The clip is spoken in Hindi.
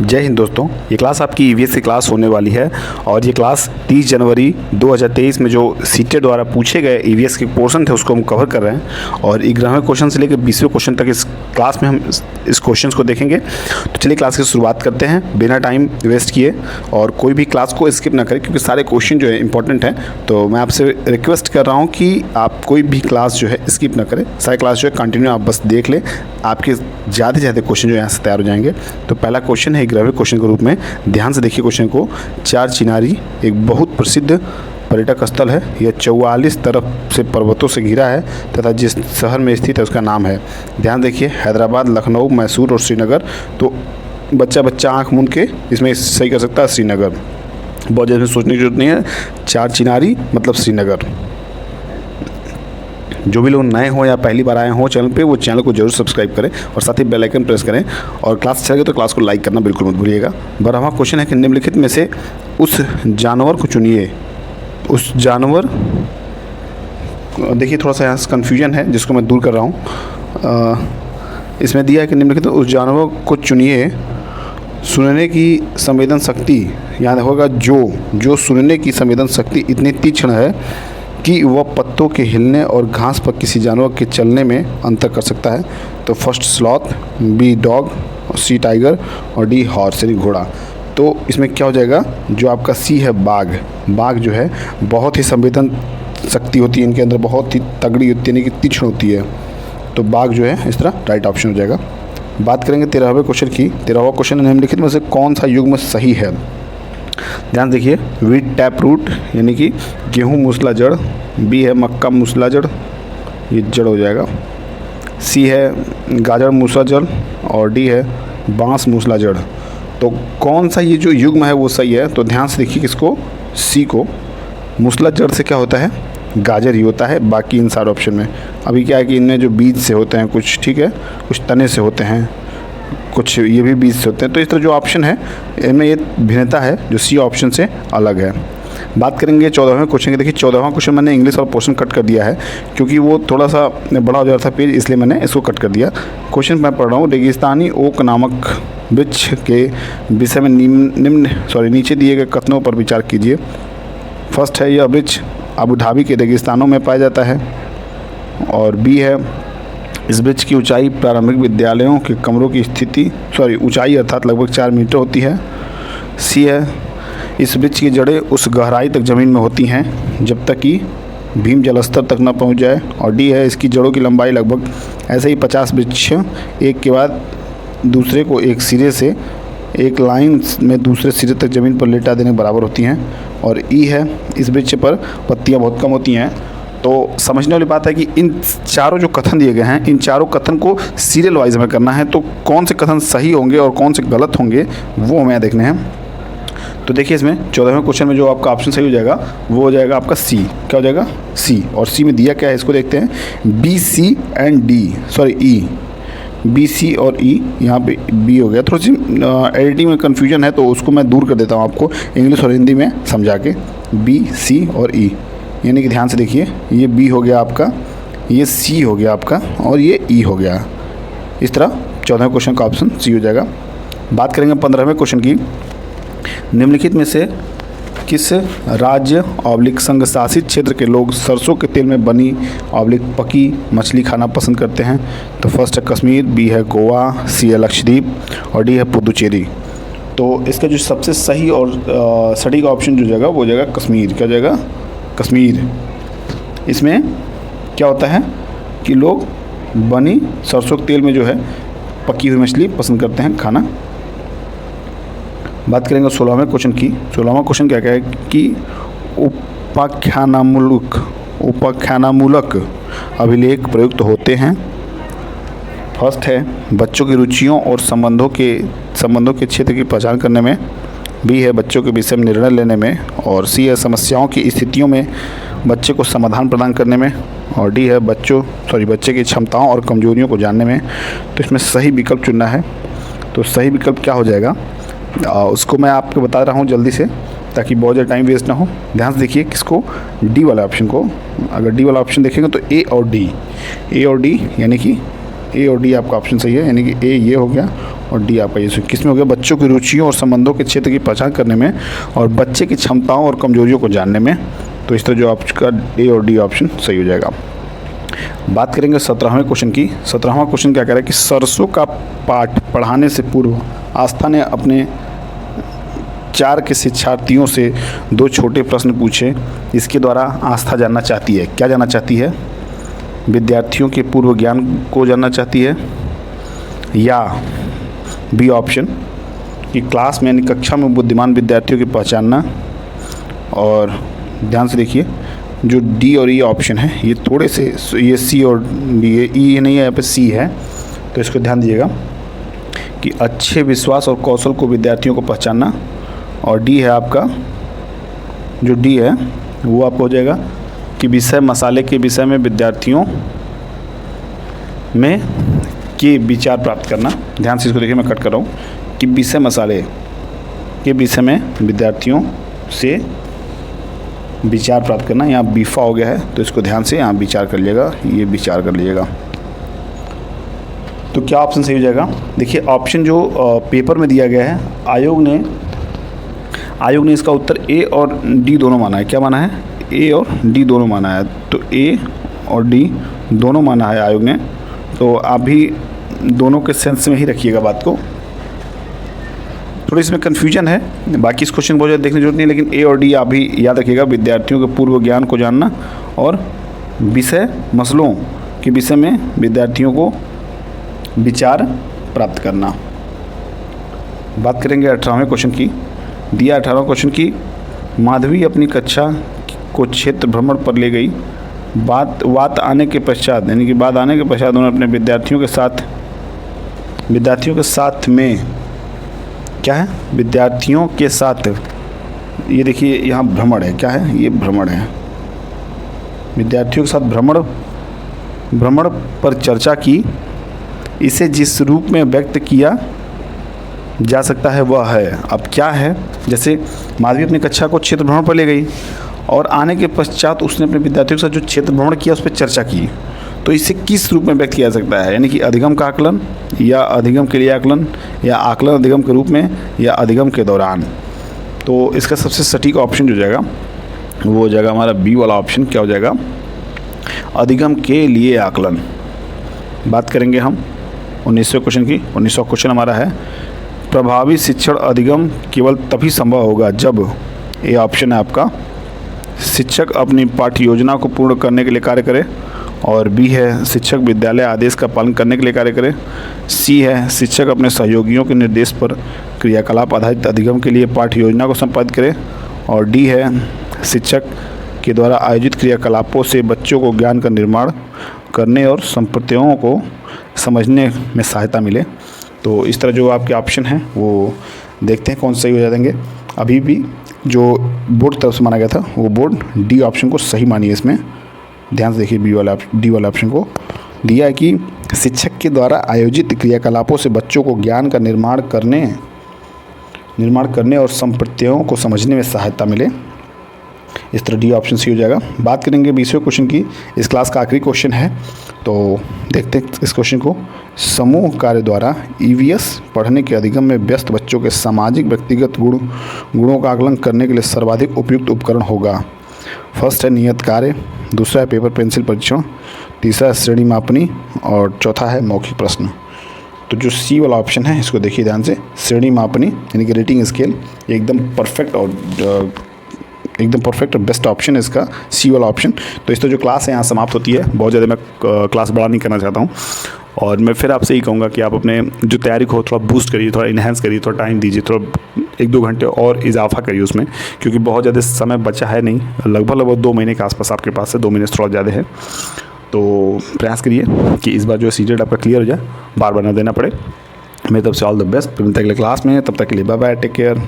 जय हिंद दोस्तों, ये क्लास आपकी ईवीएस की क्लास होने वाली है और ये क्लास 30 जनवरी 2023 में जो सीटेट द्वारा पूछे गए ईवीएस के पोर्शन थे उसको हम कवर कर रहे हैं और 11वें क्वेश्चन से लेकर 20वें क्वेश्चन तक इस क्लास में हम इस क्वेश्चंस को देखेंगे। तो चलिए क्लास की शुरुआत करते हैं बिना टाइम वेस्ट किए और कोई भी क्लास को स्किप ना करें क्योंकि सारे क्वेश्चन जो है इंपॉर्टेंट हैं। तो मैं आपसे रिक्वेस्ट कर रहा हूँ कि आप कोई भी क्लास जो है स्किप ना करें, सारी क्लास जो है कंटिन्यू आप बस देख लें, आपके ज़्यादा से ज़्यादा क्वेश्चन जो यहाँ से तैयार हो जाएंगे। तो पहला क्वेश्चन है 11वें क्वेश्चन के रूप में, ध्यान से देखिए क्वेश्चन को। चार चिनारी एक बहुत प्रसिद्ध पर्यटक स्थल है, यह 44 तरफ से पर्वतों से घिरा है तथा जिस शहर में स्थित है उसका नाम है। ध्यान देखिए, हैदराबाद, लखनऊ, मैसूर और श्रीनगर। तो बच्चा आँख मूंद के इसमें सही कर सकता है श्रीनगर, बहुत ज़्यादा सोचने की जरूरत नहीं है। चार चिनारी मतलब श्रीनगर। जो भी लोग नए हों या पहली बार आए हों चैनल पे, वो चैनल को जरूर सब्सक्राइब करें और साथ ही बेल आइकन प्रेस करें और क्लास अच्छा लगे तो क्लास को लाइक करना बिल्कुल मत भूलिएगा। 12वां क्वेश्चन है कि निम्नलिखित में से उस जानवर को चुनिए। उस जानवर, देखिए थोड़ा सा यहाँ से कन्फ्यूजन है जिसको मैं दूर कर रहा हूँ। इसमें दिया है कि निम्नलिखित उस जानवर को चुनिए सुनने की संवेदन शक्ति, याद होगा जो सुनने की संवेदन शक्ति इतनी तीक्ष्ण है कि वह पत्तों के हिलने और घास पर किसी जानवर के चलने में अंतर कर सकता है। तो फर्स्ट स्लॉथ, बी डॉग, सी टाइगर और डी हॉर्स यानी घोड़ा। तो इसमें क्या हो जाएगा, जो आपका सी है बाघ जो है बहुत ही संवेदन शक्ति होती है इनके अंदर, बहुत ही तगड़ी होती है यानी कि तीक्ष्ण होती है। तो बाघ जो है इस तरह राइट ऑप्शन हो जाएगा। बात करेंगे 13वें क्वेश्चन की। 13वां क्वेश्चन निम्नलिखित में से कौन सा युग्म सही है। ध्यान देखिए, वीट टैप रूट यानी कि गेहूँ मूसला जड़, बी है मक्का मूसला जड़, ये जड़ हो जाएगा, सी है गाजर मूसला जड़ और डी है बांस मूसला जड़। तो कौन सा ये जो युग्म है वो सही है। तो ध्यान से देखिए किसको, सी को। मूसला जड़ से क्या होता है, गाजर ही होता है, बाकी इन सारे ऑप्शन में। अभी क्या है कि इनमें जो बीज से होते हैं कुछ, ठीक है, कुछ तने से होते हैं, कुछ ये भी बीज से होते हैं। तो इस तरह जो ऑप्शन है इनमें ये भिन्नता है जो सी ऑप्शन से अलग है। बात करेंगे 14वें क्वेश्चन की। देखिए 14वां क्वेश्चन मैंने इंग्लिश और पोर्शन कट कर दिया है क्योंकि वो थोड़ा सा बड़ा हो जा रहा था पेज, इसलिए मैंने इसको कट कर दिया। क्वेश्चन मैं पढ़ रहा हूँ, रेगिस्तानी ओक नामक वृक्ष के विषय में नीचे दिए गए कथनों पर विचार कीजिए। फर्स्ट है, यह वृक्ष अबू धाबी के रेगिस्तानों में पाया जाता है। और बी है, इस वृक्ष की ऊंचाई प्रारंभिक विद्यालयों के कमरों की ऊंचाई अर्थात लगभग 4 मीटर होती है। सी है, इस वृक्ष की जड़ें उस गहराई तक ज़मीन में होती हैं जब तक कि भीम जलस्तर तक न पहुंच जाए। और डी है, इसकी जड़ों की लंबाई लगभग ऐसे ही 50 वृक्ष एक के बाद दूसरे को एक सिरे से एक लाइन में दूसरे सिरे तक ज़मीन पर लेटा देने के बराबर होती हैं। और ई है, इस वृक्ष पर पत्तियाँ बहुत कम होती हैं। तो समझने वाली बात है कि इन चारों जो कथन दिए गए हैं, इन चारों कथन को सीरियल वाइज में करना है। तो कौन से कथन सही होंगे और कौन से गलत होंगे वो हमें देखने हैं। तो देखिए इसमें 14वें क्वेश्चन में जो आपका ऑप्शन सही हो जाएगा वो हो जाएगा आपका सी। क्या हो जाएगा, सी। और सी में दिया क्या है इसको देखते हैं, B C and D, E, B C और ई, यहाँ पे बी हो गया। थोड़ी सी एडिटिंग में कन्फ्यूजन है तो उसको मैं दूर कर देता हूँ आपको इंग्लिश और हिंदी में समझा के। बी सी और ई यानी कि ध्यान से देखिए, ये बी हो गया आपका, ये सी हो गया आपका और ये ई हो गया। इस तरह 14वें क्वेश्चन का ऑप्शन सी हो जाएगा। बात करेंगे 15वें क्वेश्चन की। निम्नलिखित में से किस राज्य संघ शासित क्षेत्र के लोग सरसों के तेल में बनी पकी मछली खाना पसंद करते हैं। तो फर्स्ट है कश्मीर, बी है गोवा, सी है लक्षद्वीप और डी है पुदुचेरी। तो इसका जो सबसे सही और सटीक ऑप्शन जो जाएगा वो जाएगा कश्मीर। क्या जाएगा, कश्मीर। इसमें क्या होता है कि लोग बनी सरसों के तेल में जो है पकी हुई मछली पसंद करते हैं खाना। बात करेंगे 16वें क्वेश्चन की। 16वां क्वेश्चन क्या है कि उपाख्यानामूलक अभिलेख प्रयुक्त होते हैं। फर्स्ट है, बच्चों की रुचियों और संबंधों के क्षेत्र की पहचान करने में। बी है, बच्चों के विषय में निर्णय लेने में। और सी है, समस्याओं की स्थितियों में बच्चे को समाधान प्रदान करने में। और डी है, बच्चे की क्षमताओं और कमजोरियों को जानने में। तो इसमें सही विकल्प चुनना है। तो सही विकल्प क्या हो जाएगा उसको मैं आपको बता रहा हूँ जल्दी से ताकि बहुत ज़्यादा टाइम वेस्ट ना हो। ध्यान से देखिए किसको, डी वाला ऑप्शन को। अगर डी वाला ऑप्शन देखेंगे तो ए और डी यानी कि ए और डी आपका ऑप्शन सही है, यानी कि ए ये हो गया और डी आपका ये किस में हो गया, बच्चों की रुचियों और संबंधों के क्षेत्र की पहचान करने में और बच्चे की क्षमताओं और कमजोरियों को जानने में। तो इस तरह जो आपका ए और डी ऑप्शन सही हो जाएगा। बात करेंगे 17वें क्वेश्चन की। 17वां क्वेश्चन क्या कह रहा है कि सरसों का पाठ पढ़ाने से पूर्व आस्था ने अपने 4 के शिक्षार्थियों से 2 छोटे प्रश्न पूछे। इसके द्वारा आस्था जानना चाहती है, क्या जानना चाहती है, विद्यार्थियों के पूर्व ज्ञान को जानना चाहती है, या बी ऑप्शन कि क्लास में यानी कक्षा में बुद्धिमान विद्यार्थियों की पहचानना। और ध्यान से देखिए जो डी और ई ऑप्शन है ये थोड़े से, ये सी और डी, ये ई नहीं है, यहाँ पे सी है, तो इसको ध्यान दीजिएगा कि अच्छे विश्वास और कौशल को विद्यार्थियों को पहचानना। और डी है आपका, जो डी है वो आपको हो जाएगा कि विषय मसाले के विषय में विद्यार्थियों में के विचार प्राप्त करना। ध्यान से इसको देखिए, मैं कट कर रहा हूँ कि विषय मसाले के विषय में विद्यार्थियों से विचार प्राप्त करना। यहाँ बीफा हो गया है तो इसको ध्यान से यहाँ विचार कर लीजिएगा, ये विचार कर लीजिएगा। तो क्या ऑप्शन सही हो जाएगा, देखिए ऑप्शन जो पेपर में दिया गया है, आयोग ने इसका उत्तर ए और डी दोनों माना है। क्या माना है, ए और डी दोनों माना है। तो ए और डी दोनों माना है आयोग ने, तो आप भी दोनों के सेंस में ही रखिएगा बात को। थोड़ी इसमें कन्फ्यूजन है, बाकी इस क्वेश्चन बहुत ज़्यादा देखने की जरूरत नहीं, लेकिन ए और डी आप भी याद रखिएगा, विद्यार्थियों के पूर्व ज्ञान को जानना और विषय मसलों के विषय में विद्यार्थियों को विचार प्राप्त करना। बात करेंगे 18वें क्वेश्चन की। दिया 18वें क्वेश्चन की, माधवी अपनी कक्षा को क्षेत्र भ्रमण पर ले गई। बात आने के पश्चात, यानी कि बाद आने के पश्चात उन्होंने अपने विद्यार्थियों के साथ में क्या है, विद्यार्थियों के साथ, ये देखिए यहाँ भ्रमण है, क्या है, ये भ्रमण है, विद्यार्थियों के साथ भ्रमण पर चर्चा की। इसे जिस रूप में व्यक्त किया जा सकता है वह है, अब क्या है, जैसे माधवी अपनी कक्षा को क्षेत्र भ्रमण पर ले गई और आने के पश्चात उसने अपने विद्यार्थियों के साथ जो क्षेत्र भ्रमण किया उस पर चर्चा की, तो इसे किस रूप में व्यक्त किया जा सकता है, यानी कि अधिगम का आकलन, या अधिगम के लिए आकलन, या आकलन अधिगम के रूप में, या अधिगम के दौरान। तो इसका सबसे सटीक ऑप्शन जो जाएगा वो हो जाएगा हमारा बी वाला ऑप्शन। क्या हो जाएगा, अधिगम के लिए आकलन। बात करेंगे हम 19वें क्वेश्चन की। 19वां क्वेश्चन हमारा है, प्रभावी शिक्षण अधिगम केवल तभी संभव होगा जब, ये ऑप्शन है आपका, शिक्षक अपनी पाठ्य योजना को पूर्ण करने के लिए कार्य करे, और बी है शिक्षक विद्यालय आदेश का पालन करने के लिए कार्य करे, सी है शिक्षक अपने सहयोगियों के निर्देश पर क्रियाकलाप आधारित अधिगम के लिए पाठ्य योजना को संपादित करे, और डी है शिक्षक के द्वारा आयोजित क्रियाकलापों से बच्चों को ज्ञान का निर्माण करने और संप्रदायों को समझने में सहायता मिले। तो इस तरह जो आपके ऑप्शन हैं वो देखते हैं कौन सही हो जाएंगे। अभी भी जो बोर्ड तरफ से माना गया था वो बोर्ड डी ऑप्शन को सही मानिए। इसमें ध्यान से देखिए, डी वाला ऑप्शन को दिया है कि शिक्षक के द्वारा आयोजित क्रियाकलापों से बच्चों को ज्ञान का निर्माण करने और संप्रदायों को समझने में सहायता मिले। इस तरह डी ऑप्शन सही हो जाएगा। बात करेंगे 20वें क्वेश्चन की। इस क्लास का आखिरी क्वेश्चन है, तो देखते हैं इस क्वेश्चन को। समूह कार्य द्वारा ईवीएस पढ़ने के अधिगम में व्यस्त बच्चों के सामाजिक व्यक्तिगत गुणों का आकलन करने के लिए सर्वाधिक उपयुक्त उपकरण होगा। फर्स्ट है नियत कार्य, दूसरा है पेपर पेंसिल परीक्षण, तीसरा है श्रेणी मापनी, और चौथा है मौखिक प्रश्न। तो जो सी वाला ऑप्शन है इसको देखिए ध्यान से, श्रेणी मापनी यानी कि रेटिंग स्केल, एकदम परफेक्ट और बेस्ट ऑप्शन है इसका सी वाला ऑप्शन। तो इस तो जो क्लास है यहाँ समाप्त होती है। बहुत ज़्यादा मैं क्लास बड़ा नहीं करना चाहता हूँ, और मैं फिर आपसे यही कहूँगा कि आप अपने जो तैयारी को थोड़ा बूस्ट करिए, थोड़ा इन्हेंस करिए, थोड़ा टाइम दीजिए, थोड़ा 1-2 घंटे और इजाफा करिए उसमें, क्योंकि बहुत ज़्यादा समय बचा है नहीं, लगभग 2 महीने के आसपास आपके पास है, 2 महीने से थोड़ा ज़्यादा है। तो प्रयास करिए कि इस बार जो सीटेट आपका क्लियर हो जाए, बार बार ना देना पड़े। मेरी तरफ से ऑल द बेस्ट। मिलते हैं अगले क्लास में, तब तक के लिए बाय बाय, टेक केयर।